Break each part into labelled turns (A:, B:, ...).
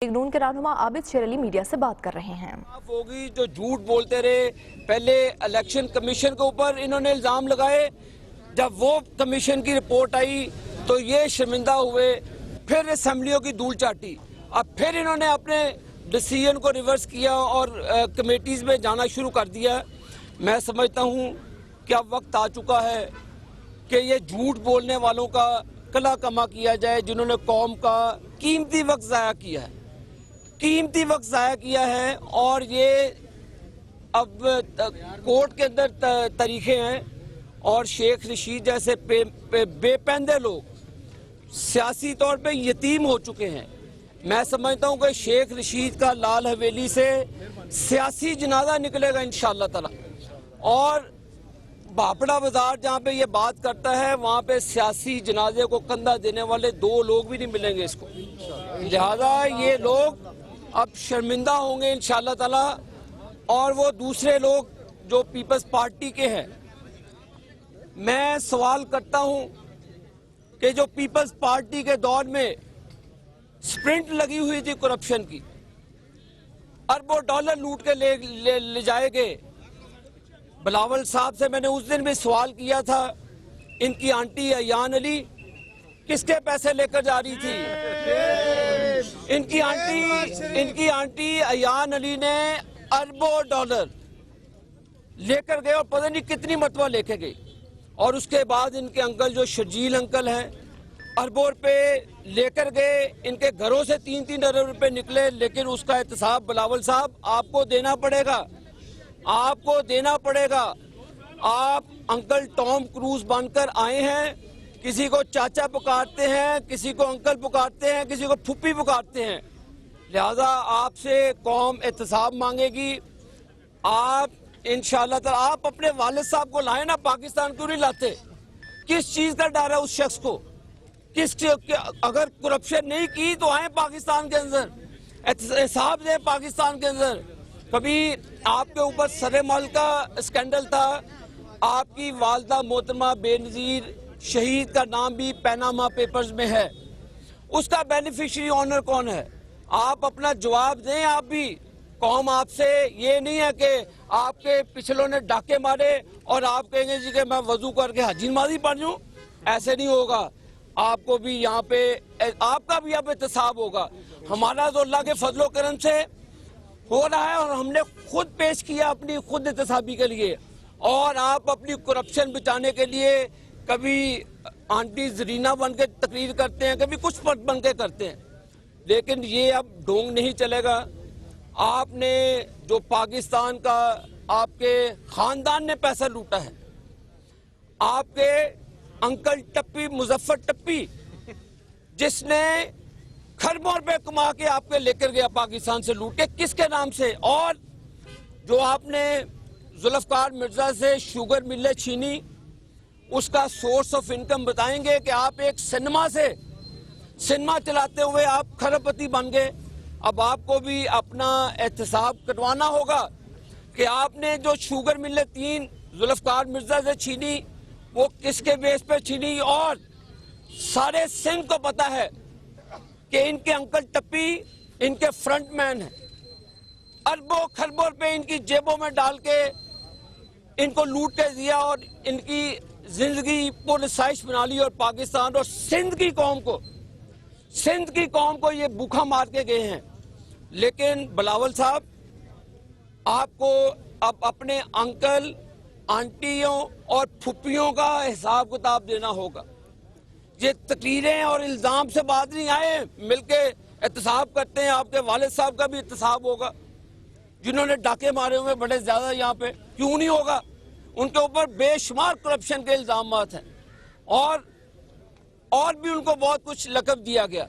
A: नून के रहनुमा आबिद शेर अली मीडिया से बात कर रहे हैं।
B: होगी जो झूठ बोलते रहे, पहले इलेक्शन कमीशन के ऊपर इन्होंने इल्जाम लगाए, जब वो कमीशन की रिपोर्ट आई तो ये शर्मिंदा हुए, फिर असेंबलियों की धूल चाटी, अब फिर इन्होंने अपने डिसीजन को रिवर्स किया और कमेटीज में जाना शुरू कर दिया। मैं समझता हूँ कि अब वक्त आ चुका है कि ये झूठ बोलने वालों का कला कमा किया जाए, जिन्होंने कौम का कीमती वक्त ज़ाया किया है, कीमती वक्त ज़ाया किया है। और ये अब कोर्ट के अंदर तरीके हैं और शेख रशीद जैसे बेपैंदे लोग सियासी तौर पे यतीम हो चुके हैं। मैं समझता हूँ कि शेख रशीद का लाल हवेली से सियासी जनाजा निकलेगा इंशाअल्लाह ताला, और भापड़ा बाजार जहाँ पे ये बात करता है वहाँ पे सियासी जनाजे को कंधा देने वाले दो लोग भी नहीं मिलेंगे इसको। लिहाजा ये लोग अब शर्मिंदा होंगे इंशाअल्लाह ताला। और वो दूसरे लोग जो पीपल्स पार्टी के हैं, मैं सवाल करता हूं कि जो पीपल्स पार्टी के दौर में स्प्रिंट लगी हुई थी करप्शन की, अरबों डॉलर लूट के ले जाए गए। बिलावल साहब से मैंने उस दिन भी सवाल किया था, इनकी आंटी अयान अली किसके पैसे लेकर जा रही थी? इनकी आंटी अयान अली ने अरबों डॉलर लेकर गए और पता नहीं कितनी मरतबा लेके गई। और उसके बाद इनके अंकल जो शर्जील अंकल हैं, अरबों रुपए लेकर गए, इनके घरों से 3-3 अरब रुपए निकले, लेकिन उसका एहतसाब बिलावल साहब आपको देना पड़ेगा, आपको देना पड़ेगा। आप अंकल टॉम क्रूज बनकर आए हैं, किसी को चाचा पुकारते हैं, किसी को अंकल पुकारते हैं, किसी को फुप्पी पुकारते हैं। लिहाजा आपसे कौम एहतसाब मांगेगी। आप इंशाअल्लाह ताला आप अपने वालिद साहब को लाए ना, पाकिस्तान क्यों नहीं लाते? किस चीज का डर है उस शख्स को? अगर करप्शन नहीं की तो आए पाकिस्तान के अंदर, एहतसाब दें पाकिस्तान के अंदर। कभी आपके ऊपर सरेमल का स्कैंडल था, आपकी वालदा मोहतरमा बेनजीर शहीद का नाम भी पैनामा पेपर्स में है, उसका बेनिफिशियरी ऑनर कौन है? आप अपना जवाब दें। आप भी कौम आपसे ये नहीं है कि आपके पिछलों ने डाके मारे और आप कहेंगे जी कि मैं वजू करके हजी नमाज़ी पढ़ लूं, ऐसे नहीं होगा। आपको भी यहाँ पे आपका भी अब एहतसाब होगा। हमारा तो अल्लाह के फजलो करम से हो रहा है और हमने खुद पेश किया अपनी खुद एहतसाबी के लिए, और आप अपनी करप्शन बचाने के लिए कभी आंटी जरीना बन के तकरीर करते हैं, कभी कुछ पद बन के करते हैं, लेकिन ये अब ढोंग नहीं चलेगा। आपने जो पाकिस्तान का आपके खानदान ने पैसा लूटा है, आपके अंकल टप्पी मुजफ्फर टप्पी जिसने खरबों रुपए कमा के आपके लेकर गया पाकिस्तान से लूट के, किसके नाम से? और जो आपने जुल्फकार मिर्जा से शुगर मिलें छीनी, उसका सोर्स ऑफ इनकम बताएंगे कि आप एक सिनेमा चलाते हुए आप खरबपति बन गए। अब आपको भी अपना एहतसाब कटवाना होगा कि आपने जो शुगर मिलें 3 जुल्फकार मिर्जा से छीनी, वो किसके बेस पे छीनी। और सारे सिंध को पता है कि इनके अंकल टप्पी इनके फ्रंट मैन है, अरबों खरबों रुपए इनकी जेबों में डाल के इनको लूट के दिया और इनकी जिंदगी पुरसाइश बना ली। और पाकिस्तान और सिंध की कौम को ये भूखा मार के गए हैं। लेकिन बिलावल साहब, आपको अब अपने अंकल आंटियों और फुप्पियों का हिसाब किताब देना होगा। ये तकरीरें और इल्जाम से बात नहीं आए, मिलके एहतसाब करते हैं। आपके वालिद साहब का भी एहतसाब होगा, जिन्होंने डाके मारे हुए बड़े ज्यादा यहाँ पे, क्यों नहीं होगा? उनके ऊपर बेशुमार करप्शन के इल्जाम हैं और भी उनको बहुत कुछ लक़ब दिया गया।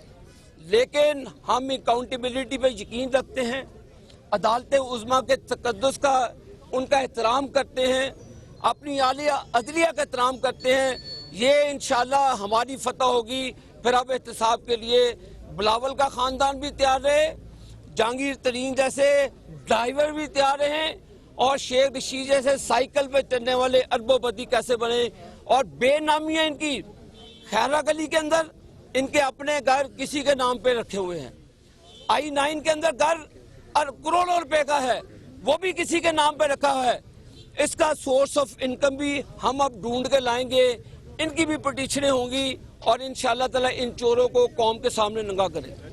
B: लेकिन हम अकाउंटेबिलिटी पे यकीन रखते हैं, अदालत उज़्मा के तक़द्दुस का उनका एहतराम करते हैं, अपनी आलिया अदलिया का एहतराम करते हैं। ये इंशाअल्लाह हमारी फतह होगी। फिर अब एहतसाब के लिए बिलावल का खानदान भी तैयार रहे, जहांगीर तरीन जैसे ड्राइवर भी तैयार रहे, और शेख रशीद जैसे साइकिल पे चलने वाले अरबोपति कैसे बने। और बेनामी है इनकी, खैरा गली के अंदर इनके अपने घर किसी के नाम पे रखे हुए हैं। I9 के अंदर घर और करोड़ों रुपए का है, वो भी किसी के नाम पे रखा हुआ है। इसका सोर्स ऑफ इनकम भी हम अब ढूंढ के लाएंगे, इनकी भी पिटीशनें होंगी और इंशाल्लाह ताला इन चोरों को कौम के सामने नंगा करेंगे।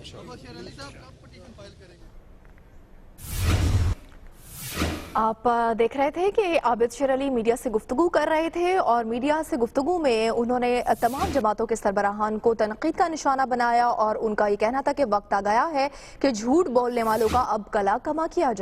A: आप देख रहे थे कि आबिद शेर अली मीडिया से गुफ्तगू कर रहे थे और मीडिया से गुफ्तगू में उन्होंने तमाम जमातों के सरबराहान को तनकीद का निशाना बनाया और उनका ये कहना था कि वक्त आ गया है कि झूठ बोलने वालों का अब कला कमा किया जाए।